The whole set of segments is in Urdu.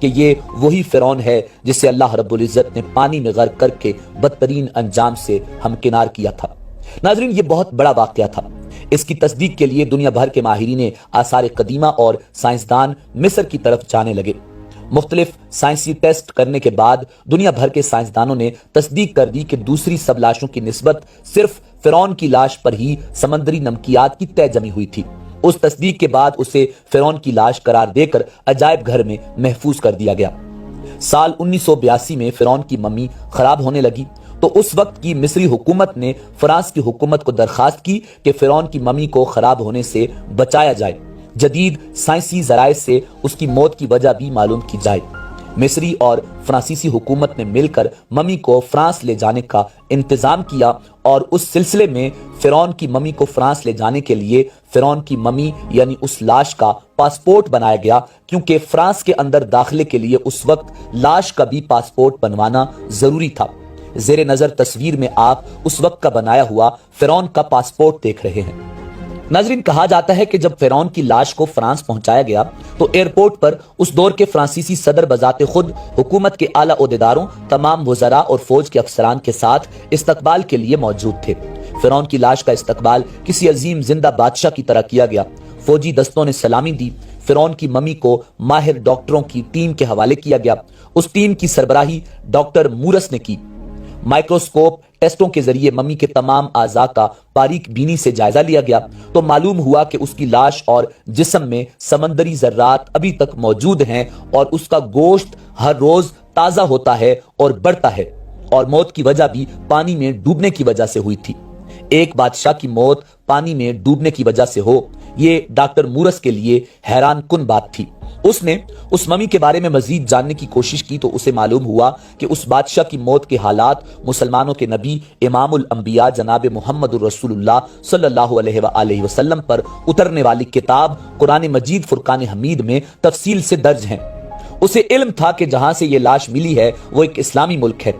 کہ یہ وہی فرعون ہے جسے اللہ رب العزت نے پانی میں غرق کر کے بدترین انجام سے ہمکنار کیا تھا۔ ناظرین، یہ بہت بڑا واقعہ تھا۔ اس کی تصدیق کے لیے دنیا بھر کے ماہرین آثار قدیمہ اور سائنسدان مصر کی طرف جانے لگے۔ مختلف سائنسی ٹیسٹ کرنے کے بعد دنیا بھر کے سائنسدانوں نے تصدیق کر دی کہ دوسری سب لاشوں کی نسبت صرف فرعون کی لاش پر ہی سمندری نمکیات کی تہ جمی ہوئی تھی۔ اس تصدیق کے بعد اسے فرعون کی لاش قرار دے کر عجائب گھر میں محفوظ کر دیا گیا۔ سال 1982 میں فرعون کی ممی خراب ہونے لگی تو اس وقت کی مصری حکومت نے فرانس کی حکومت کو درخواست کی کہ فرعون کی ممی کو خراب ہونے سے بچایا جائے، جدید سائنسی ذرائع سے اس کی موت کی وجہ بھی معلوم کی جائے۔ مصری اور فرانسیسی حکومت نے مل کر ممی کو فرانس لے جانے کا انتظام کیا اور اس سلسلے میں فرعون کی ممی کو فرانس لے جانے کے لیے فرعون کی ممی یعنی اس لاش کا پاسپورٹ بنایا گیا، کیونکہ فرانس کے اندر داخلے کے لیے اس وقت لاش کا بھی پاسپورٹ بنوانا ضروری تھا۔ زیر نظر تصویر میں آپ اس وقت کا بنایا ہوا فرعون کا پاسپورٹ دیکھ رہے ہیں۔ ناظرین، کہا جاتا ہے کہ جب فرعون کی لاش کو فرانس پہنچایا گیا تو ایئرپورٹ پر اس دور کے فرانسیسی صدر بذات خود حکومت کے اعلیٰ عہدیداروں، تمام وزراء اور فوج کے افسران کے ساتھ استقبال کے لیے موجود تھے۔ فرعون کی لاش کا استقبال کسی عظیم زندہ بادشاہ کی طرح کیا گیا۔ فوجی دستوں نے سلامی دی۔ فرعون کی ممی کو ماہر ڈاکٹروں کی ٹیم کے حوالے کیا گیا۔ اس ٹیم کی سربراہی ڈاکٹر مورس نے کی۔ مائکروسکوپ ٹیسٹوں کے ذریعے ممی کے تمام اعضاء کا باریک بینی سے جائزہ لیا گیا تو معلوم ہوا کہ اس کی لاش اور جسم میں سمندری ذرات ابھی تک موجود ہیں اور اس کا گوشت ہر روز تازہ ہوتا ہے اور بڑھتا ہے، اور موت کی وجہ بھی پانی میں ڈوبنے کی وجہ سے ہوئی تھی۔ ایک بادشاہ کی موت پانی میں ڈوبنے کی وجہ سے ہو، یہ ڈاکٹر مورس کے لیے حیران کن بات تھی۔ اس نے اس ممی کے بارے میں مزید جاننے کی کوشش کی تو اسے معلوم ہوا کہ اس بادشاہ کی موت کے حالات مسلمانوں کے نبی امام الانبیاء جناب محمد الرسول اللہ صلی اللہ علیہ وآلہ وسلم پر اترنے والی کتاب قرآن مجید فرقان حمید میں تفصیل سے درج ہیں۔ اسے علم تھا کہ جہاں سے یہ لاش ملی ہے وہ ایک اسلامی ملک ہے۔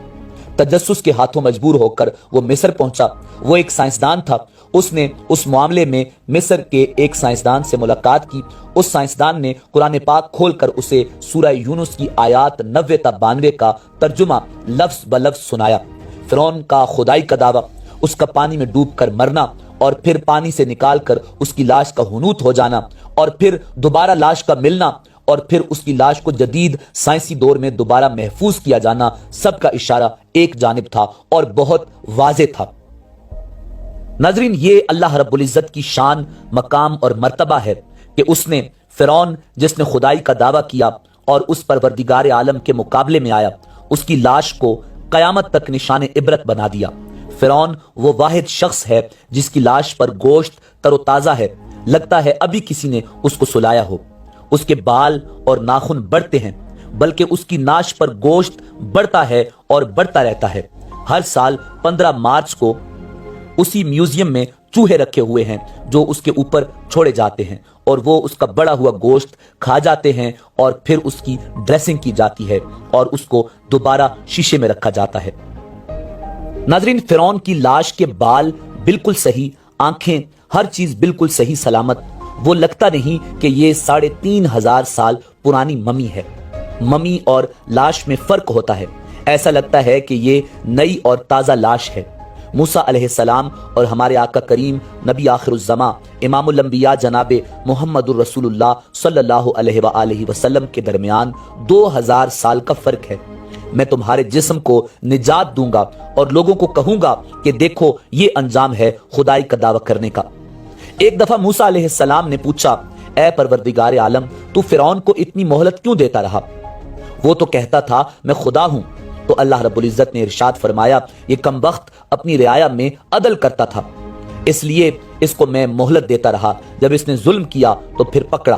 تجسس کے ہاتھوں مجبور ہو کر وہ مصر پہنچا۔ وہ ایک سائنسدان تھا۔ اس نے اس معاملے میں مصر کے ایک سائنسدان سے ملاقات کی۔ اس سائنسدان نے قرآن پاک کھول کر اسے سورہ یونس کی آیات 90 تا 92 کا ترجمہ لفظ بلفظ سنایا۔ فرعون کا خدائی کا دعویٰ، اس کا پانی میں ڈوب کر مرنا اور پھر پانی سے نکال کر اس کی لاش کا ہنوت ہو جانا اور پھر دوبارہ لاش کا ملنا اور پھر اس کی لاش کو جدید سائنسی دور میں دوبارہ محفوظ کیا جانا، سب کا اشارہ ایک جانب تھا اور بہت واضح تھا۔ ناظرین، یہ اللہ رب العزت کی شان، مقام اور مرتبہ ہے کہ اس نے فرعون جس نے خدائی کا دعویٰ کیا اور اس پروردگار عالم کے مقابلے میں آیا، اس کی لاش کو قیامت تک نشان عبرت بنا دیا۔ فرعون وہ واحد شخص ہے جس کی لاش پر گوشت تر و تازہ ہے، لگتا ہے ابھی کسی نے اس کو سلایا ہو۔ اس کے بال اور ناخن بڑھتے ہیں، بلکہ اس کی ناش پر گوشت بڑھتا ہے اور بڑھتا رہتا ہے۔ ہر سال 15 مارچ کو اسی میوزیم میں چوہے رکھے ہوئے ہیں جو اس کے اوپر چھوڑے جاتے ہیں اور وہ اس کا بڑا ہوا گوشت کھا جاتے ہیں اور پھر اس کی ڈریسنگ کی جاتی ہے اور اس کو دوبارہ شیشے میں رکھا جاتا ہے۔ ناظرین، فرعون کی لاش کے بال بالکل صحیح، آنکھیں، ہر چیز بالکل صحیح سلامت۔ وہ لگتا نہیں کہ یہ 3500 سال پرانی ممی ہے۔ ممی اور لاش میں فرق ہوتا ہے۔ ایسا لگتا ہے کہ یہ نئی اور تازہ لاش ہے۔ موسیٰ علیہ السلام اور ہمارے آقا کریم نبی آخر الزماں امام الانبیاء جناب محمد الرسول اللہ صلی اللہ علیہ وآلہ وسلم کے درمیان 2000 سال کا فرق ہے۔ میں تمہارے جسم کو نجات دوں گا اور لوگوں کو کہوں گا کہ دیکھو یہ انجام ہے خدائی کا دعویٰ کرنے کا۔ ایک دفعہ موسیٰ علیہ السلام نے پوچھا، اے پروردگار عالم، تو فرعون کو اتنی مہلت کیوں دیتا رہا؟ وہ تو کہتا تھا میں خدا ہوں۔ تو اللہ رب العزت نے ارشاد فرمایا، یہ کمبخت اپنی رعایا میں عدل کرتا تھا، اس لیے اس کو میں مہلت دیتا رہا، جب اس نے ظلم کیا تو پھر پکڑا۔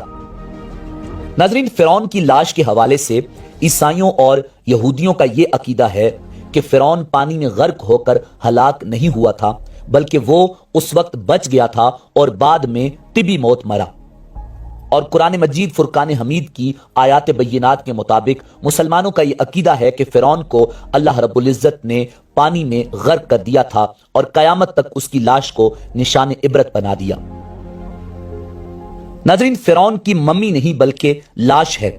ناظرین، فرعون کی لاش کے حوالے سے عیسائیوں اور یہودیوں کا یہ عقیدہ ہے کہ فرعون پانی میں غرق ہو کر ہلاک نہیں ہوا تھا، بلکہ وہ اس وقت بچ گیا تھا اور بعد میں طبی موت مرا۔ اور قرآن مجید فرقان حمید کی آیات بینات کے مطابق مسلمانوں کا یہ عقیدہ ہے کہ فرعون کو اللہ رب العزت نے پانی میں غرق کر دیا تھا اور قیامت تک اس کی لاش کو نشان عبرت بنا دیا۔ ناظرین، فرعون کی ممی نہیں بلکہ لاش ہے۔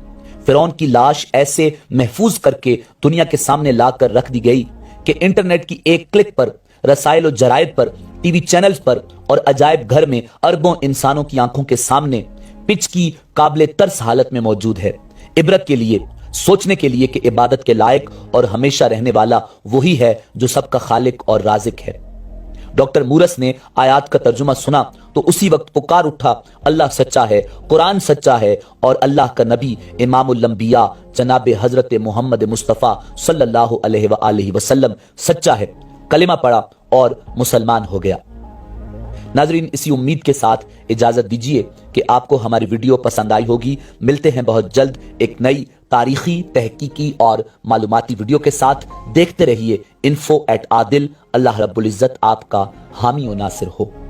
فرعون کی لاش ایسے محفوظ کر کے دنیا کے سامنے لا کر رکھ دی گئی کہ انٹرنیٹ کی ایک کلک پر رسائل و جرائد پر ٹی وی چینلز پر اور عجائب گھر میں اربوں انسانوں کی آنکھوں کے سامنے پچ کی قابل ترس حالت میں موجود ہے، عبرت کے لیے، سوچنے کے لیے کہ عبادت کے لائق اور ہمیشہ رہنے والا وہی ہے جو سب کا خالق اور رازق ہے۔ ڈاکٹر مورس نے آیات کا ترجمہ سنا تو اسی وقت پکار اٹھا، اللہ سچا ہے، قرآن سچا ہے، اور اللہ کا نبی امام الانبیاء جناب حضرت محمد مصطفیٰ صلی اللہ علیہ وآلہ وسلم سچا ہے، کلمہ پڑھا اور مسلمان ہو گیا۔ ناظرین، اسی امید کے ساتھ اجازت دیجیے کہ آپ کو ہماری ویڈیو پسند آئی ہوگی۔ ملتے ہیں بہت جلد ایک نئی تاریخی، تحقیقی اور معلوماتی ویڈیو کے ساتھ۔ دیکھتے رہیے info@adil۔ اللہ رب العزت آپ کا حامی و ناصر ہو۔